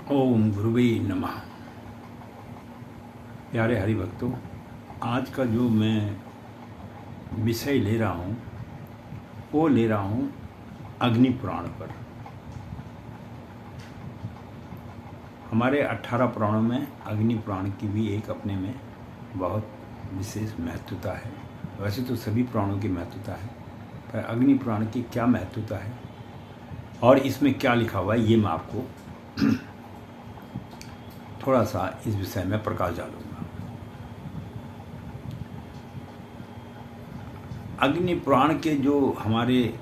ओम गुरुवे नमः। प्यारे हरि भक्तों, आज का जो मैं विषय ले रहा हूँ वो ले रहा हूँ अग्नि पुराण पर। हमारे 18 पुराणों में अग्नि पुराण की भी एक अपने में बहुत विशेष महत्वता है। वैसे तो सभी पुराणों की महत्वता है, पर अग्नि पुराण की क्या महत्वता है और इसमें क्या लिखा हुआ है, ये मैं आपको थोड़ा सा इस विषय में प्रकाश डालूंगा। अग्नि पुराण के जो हमारे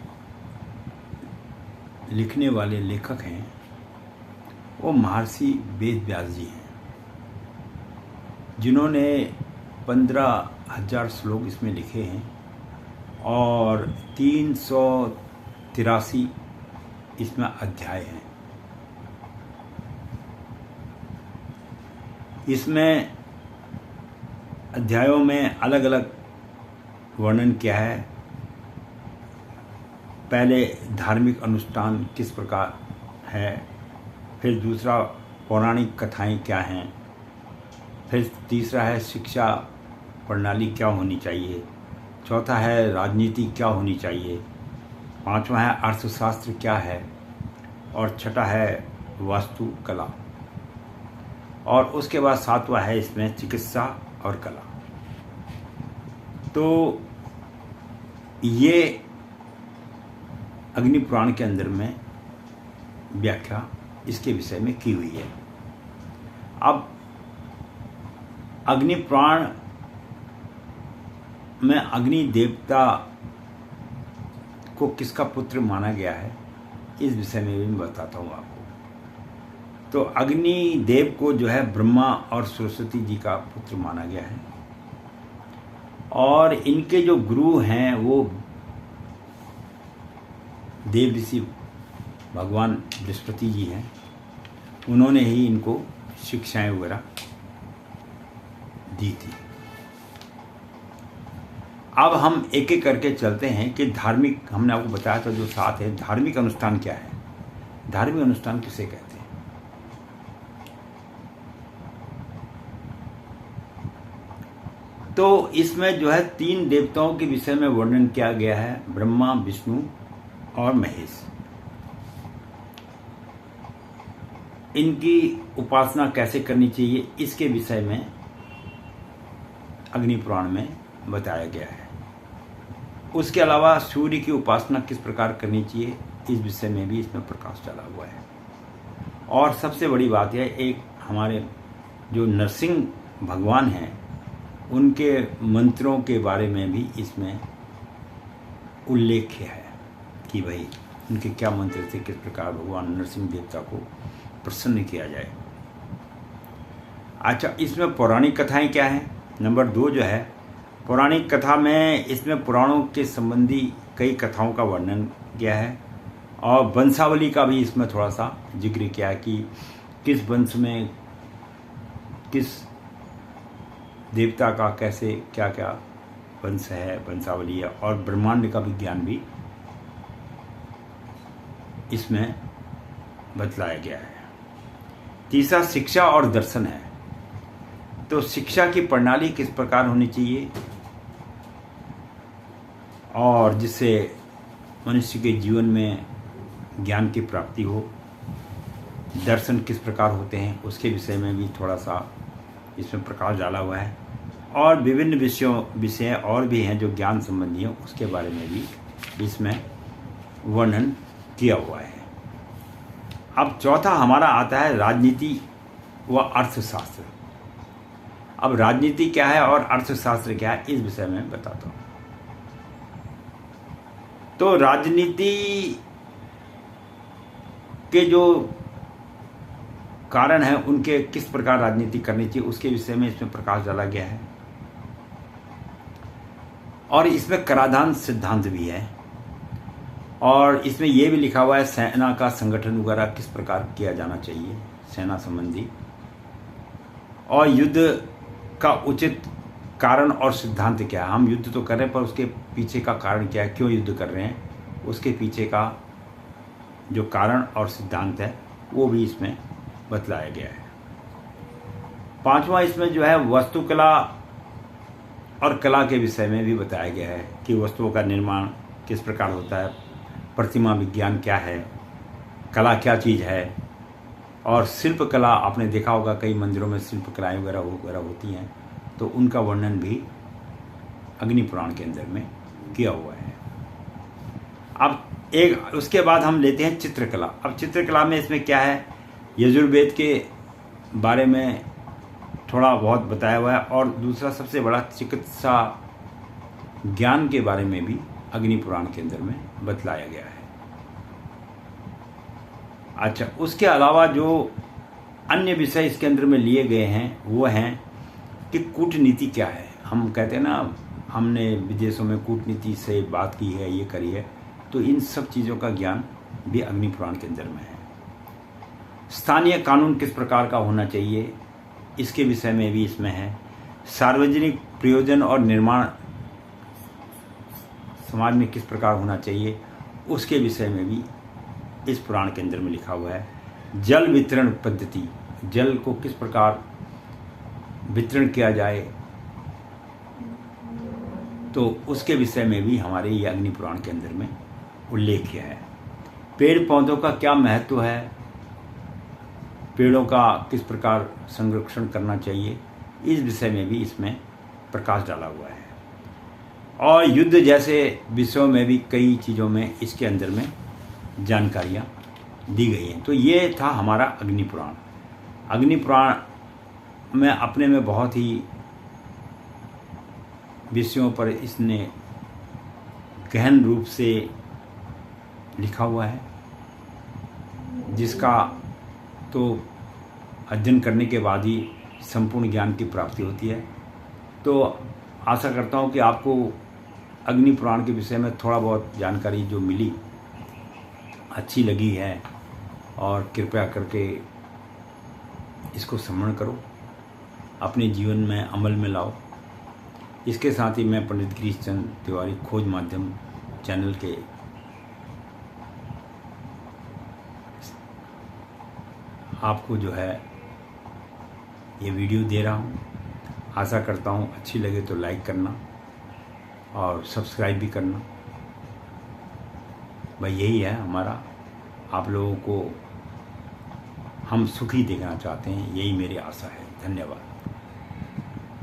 लिखने वाले लेखक हैं वो महर्षि वेद व्यास जी हैं, जिन्होंने 15,000 श्लोक इसमें लिखे हैं और 383 इसमें अध्याय हैं। इसमें अध्यायों में अलग अलग वर्णन किया है। पहले धार्मिक अनुष्ठान किस प्रकार है, फिर दूसरा पौराणिक कथाएं क्या हैं, फिर तीसरा है शिक्षा प्रणाली क्या होनी चाहिए, चौथा है राजनीति क्या होनी चाहिए, पांचवा है अर्थशास्त्र क्या है और छठा है वास्तु कला, और उसके बाद सातवां है इसमें चिकित्सा और कला। तो ये अग्नि पुराण के अंदर में व्याख्या इसके विषय में की हुई है। अब अग्नि पुराण में अग्नि देवता को किसका पुत्र माना गया है, इस विषय में भी मैं बताता हूँ आपको। तो अग्नि देव को जो है ब्रह्मा और सरस्वती जी का पुत्र माना गया है, और इनके जो गुरु हैं वो देव ऋषि भगवान बृहस्पति जी हैं। उन्होंने ही इनको शिक्षाएं वगैरह दी थी। अब हम एक एक करके चलते हैं कि धार्मिक, हमने आपको बताया था जो साथ है, धार्मिक अनुष्ठान क्या है, धार्मिक अनुष्ठान किसे कहते हैं। तो इसमें जो है 3 देवताओं के विषय में वर्णन किया गया है, ब्रह्मा, विष्णु और महेश। इनकी उपासना कैसे करनी चाहिए, इसके विषय में अग्नि पुराण में बताया गया है। उसके अलावा सूर्य की उपासना किस प्रकार करनी चाहिए, इस विषय में भी इसमें प्रकाश डाला हुआ है। और सबसे बड़ी बात यह, एक हमारे जो नरसिंह भगवान हैं उनके मंत्रों के बारे में भी इसमें उल्लेख है कि भाई उनके क्या मंत्र थे, किस प्रकार भगवान नरसिंह देवता को प्रसन्न किया जाए। अच्छा, इसमें पौराणिक कथाएं क्या हैं। नंबर 2 जो है पौराणिक कथा में, इसमें पुराणों के संबंधी कई कथाओं का वर्णन किया है, और वंशावली का भी इसमें थोड़ा सा जिक्र किया है कि किस वंश में किस देवता का कैसे क्या क्या वंश है, वंशावली है, और ब्रह्मांड का विज्ञान भी इसमें बतलाया गया है। तीसरा शिक्षा और दर्शन है। तो शिक्षा की प्रणाली किस प्रकार होनी चाहिए और जिससे मनुष्य के जीवन में ज्ञान की प्राप्ति हो, दर्शन किस प्रकार होते हैं, उसके विषय में भी थोड़ा सा इसमें प्रकाश डाला हुआ है। और विभिन्न विषय और भी हैं जो ज्ञान संबंधी हैं, उसके बारे में भी इसमें वर्णन किया हुआ है। अब चौथा हमारा आता है राजनीति व अर्थशास्त्र। अब राजनीति क्या है और अर्थशास्त्र क्या है, इस विषय में बताता हूँ। तो राजनीति के जो कारण है, उनके किस प्रकार राजनीति करनी चाहिए, उसके विषय में इसमें प्रकाश डाला गया है। और इसमें कराधान सिद्धांत भी है, और इसमें यह भी लिखा हुआ है सेना का संगठन वगैरह किस प्रकार किया जाना चाहिए, सेना संबंधी, और युद्ध का उचित कारण और सिद्धांत क्या है। हम युद्ध तो कर रहे हैं, पर उसके पीछे का कारण क्या है, क्यों युद्ध कर रहे हैं, उसके पीछे का जो कारण और सिद्धांत है वो भी इसमें बतलाया गया है। पांचवा इसमें जो है वास्तुकला और कला के विषय में भी बताया गया है कि वस्तुओं का निर्माण किस प्रकार होता है, प्रतिमा विज्ञान क्या है, कला क्या चीज़ है, और शिल्प कला आपने देखा होगा कई मंदिरों में शिल्प कलाएँ वगैरह होती हैं, तो उनका वर्णन भी अग्नि पुराण के अंदर में किया हुआ है। अब एक उसके बाद हम लेते हैं चित्रकला। अब चित्रकला में इसमें क्या है, यजुर्वेद के बारे में थोड़ा बहुत बताया हुआ है, और दूसरा सबसे बड़ा चिकित्सा ज्ञान के बारे में भी अग्नि पुराण के अंदर में बतलाया गया है। अच्छा, उसके अलावा जो अन्य विषय इसके अंदर में लिए गए हैं वो हैं कि कूटनीति क्या है। हम कहते हैं ना, हमने विदेशों में कूटनीति से बात की है, ये करी है, तो इन सब चीज़ों का ज्ञान भी अग्नि पुराण के अंदर में है। स्थानीय कानून किस प्रकार का होना चाहिए, इसके विषय में भी इसमें है। सार्वजनिक प्रयोजन और निर्माण समाज में किस प्रकार होना चाहिए, उसके विषय में भी इस पुराण के अंदर में लिखा हुआ है। जल वितरण पद्धति, जल को किस प्रकार वितरण किया जाए, तो उसके विषय में भी हमारे ये अग्नि पुराण के अंदर में उल्लेख है। पेड़ पौधों का क्या महत्व है, पेड़ों का किस प्रकार संरक्षण करना चाहिए, इस विषय में भी इसमें प्रकाश डाला हुआ है। और युद्ध जैसे विषयों में भी कई चीज़ों में इसके अंदर में जानकारियाँ दी गई हैं। तो ये था हमारा अग्नि पुराण। अग्नि पुराण में अपने में बहुत ही विषयों पर इसने गहन रूप से लिखा हुआ है, जिसका तो अध्ययन करने के बाद ही संपूर्ण ज्ञान की प्राप्ति होती है। तो आशा करता हूँ कि आपको अग्नि पुराण के विषय में थोड़ा बहुत जानकारी जो मिली अच्छी लगी है, और कृपया करके इसको स्मरण करो, अपने जीवन में अमल में लाओ। इसके साथ ही मैं पंडित गिरीश चंद्र तिवारी खोज माध्यम चैनल के आपको जो है ये वीडियो दे रहा हूँ। आशा करता हूँ अच्छी लगे तो लाइक करना और सब्सक्राइब भी करना। भाई यही है हमारा, आप लोगों को हम सुखी देखना चाहते हैं, यही मेरी आशा है। धन्यवाद।